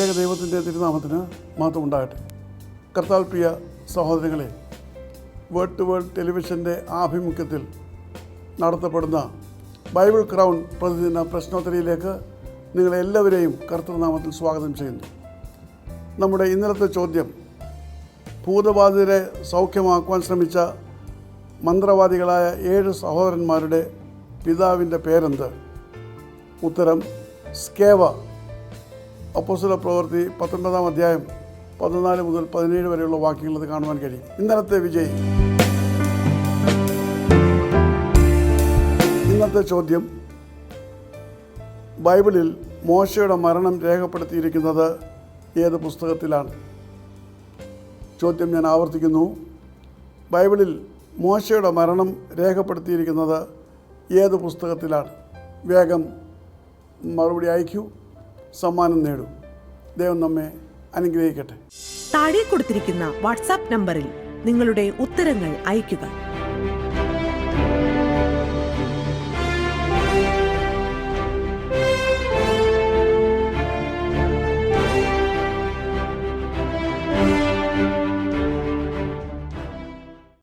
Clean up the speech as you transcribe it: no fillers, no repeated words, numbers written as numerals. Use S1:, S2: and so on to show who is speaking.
S1: ത്രിയേക ദൈവത്തിൻ്റെ തിരുനാമത്തിന് മഹത്വം ഉണ്ടാകട്ടെ. കർത്താൽ പ്രിയ സഹോദരങ്ങളെ, വേൾഡ് ടു വേൾഡ് ടെലിവിഷൻ്റെ ആഭിമുഖ്യത്തിൽ നടത്തപ്പെടുന്ന ബൈബിൾ ക്രൗൺ പ്രതിദിന പ്രശ്നോത്തരിയിലേക്ക് നിങ്ങളെല്ലാവരെയും കർത്തൃനാമത്തിൽ സ്വാഗതം ചെയ്യുന്നു. നമ്മുടെ ഇന്നലത്തെ ചോദ്യം, ഭൂതബാധിതരെ സൗഖ്യമാക്കുവാൻ ശ്രമിച്ച മന്ത്രവാദികളായ 7 സഹോദരന്മാരുടെ പിതാവിൻ്റെ പേരെന്ത്? ഉത്തരം സ്കേവ. അപ്പോസ്തല പ്രവൃത്തി 19-ാം അധ്യായം 14 മുതൽ 17 വരെയുള്ള വാക്യങ്ങൾ കാണുവാൻ കഴിയും. ഇന്നലത്തെ വിജയി. ഇന്നത്തെ ചോദ്യം, ബൈബിളിൽ മോശയുടെ മരണം രേഖപ്പെടുത്തിയിരിക്കുന്നത് ഏത് പുസ്തകത്തിലാണ്? ചോദ്യം ഞാൻ ആവർത്തിക്കുന്നു. ബൈബിളിൽ മോശയുടെ മരണം രേഖപ്പെടുത്തിയിരിക്കുന്നത് ഏത് പുസ്തകത്തിലാണ്? വേഗം മറുപടി അയക്കൂ, സമ്മാനം നേടൂ. ദൈവം നമ്മെ അനുഗ്രഹിക്കട്ടെ.
S2: താഴെ കൊടുത്തിരിക്കുന്ന വാട്സാപ്പ് നമ്പറിൽ നിങ്ങളുടെ ഉത്തരങ്ങൾ അയയ്ക്കുക.